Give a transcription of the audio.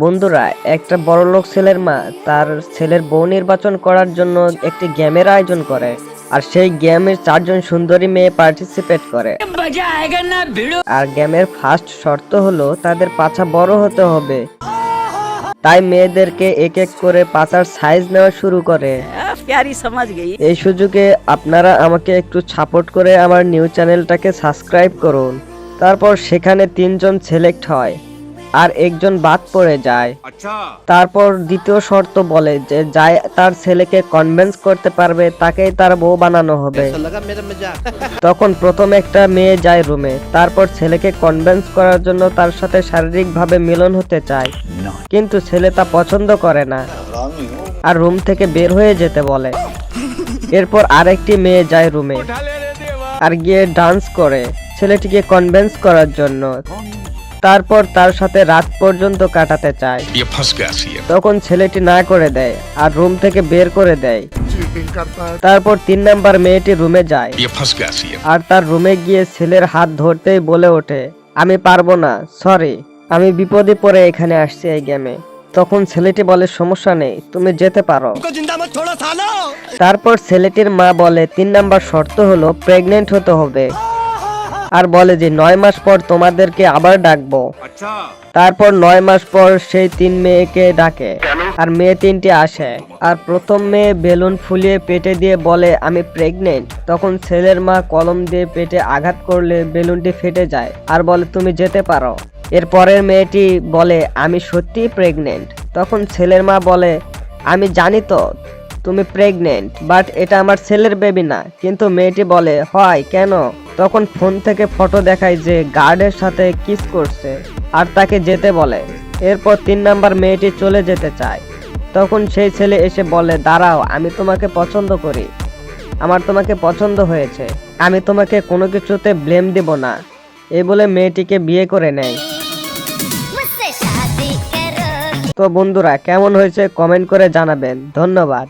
বন্ধুরা, একটা বড়লোক ছেলের মা তার ছেলের বউ নির্বাচন করার জন্য একটি গেমের আয়োজন করে। আর সেই গেমে 4জন সুন্দরী মেয়ে পার্টিসিপেট করে। আর গেমের ফার্স্ট শর্ত হলো তাদের পাছা বড় হতে হবে। তাই মেয়েদেরকে এক এক করে পাছার সাইজ নেওয়া শুরু করে। এই সুযোগে আপনারা আমাকে একটু সাপোর্ট করে আমার নিউ চ্যানেলটাকে সাবস্ক্রাইব করুন। তারপর সেখানে 3জন সিলেক্ট হয় আর একজন বাদ পড়ে যায়। তারপর দ্বিতীয় শর্ত বলে যে যাই তার ছেলেকে কনভিন্স করতে পারবে তাকেই তার বউ বানানো হবে। তখন প্রথম একটা মেয়ে যায় রুমে, তারপর ছেলেকে কনভিন্স করার জন্য তার সাথে শারীরিকভাবে মিলন হতে চায়, কিন্তু ছেলে তা পছন্দ করে না আর রুম থেকে বের হয়ে যেতে বলে। এরপর আরেকটি মেয়ে যায় রুমে আর গিয়ে ডান্স করে ছেলেটিকে কনভিন্স করার জন্য। তারপর তার সাথে রাত পর্যন্ত কাটাতে চায়। তখন ছেলেটি না করে দেয় আর রুম থেকে বের করে দেয়। তারপর 3 নাম্বার মেয়েটি রুমে যায় আর তার রুমে গিয়ে ছেলের হাত ধরতেই বলে ওঠে, আমি পারবো না, সরি, আমি বিপদে পড়ে এখানে আসছি এই গেমে। তখন ছেলেটি বলে, সমস্যা নেই, তুমি যেতে পারো। তারপর ছেলেটির মা বলে 3 নাম্বার শর্ত হলো প্রেগনেন্ট হতে হবে আর বলে যে 9 মাস পর তোমাদেরকে আবার ডাকবো। তারপর 9 মাস পর সেই 3 মেয়েকে ডাকে আর মেয়ে 3টি আসে আর প্রথম মেয়ে বেলুন ফুলিয়ে পেটে দিয়ে বলে আমি প্রেগনেন্ট। তখন ছেলের মা কলম দিয়ে পেটে আঘাত করলে বেলুনটি ফেটে যায় আর বলে তুমি যেতে পারো। এর পরের মেয়েটি বলে আমি সত্যিই প্রেগনেন্ট। তখন ছেলের মা বলে আমি জানি তো তুমি প্রেগনেন্ট, বাট এটা আমার ছেলের বেবি না। কিন্তু মেয়েটি বলে হয় কেন? তখন ফোন থেকে ফটো দেখায় যে গার্ডের সাথে কিস করছে আর তাকে যেতে বলে। এরপর 3 নাম্বার মেয়েটি চলে যেতে চায়। তখন সেই ছেলে এসে বলে দাঁড়াও, আমি তোমাকে পছন্দ করি, আমার তোমাকে পছন্দ হয়েছে, আমি তোমাকে কোনো কিছুতে ব্লেম দিব না। এই বলে মেয়েটিকে বিয়ে করে নেয়। তো বন্ধুরা, কেমন হয়েছে কমেন্ট করে জানাবেন। ধন্যবাদ।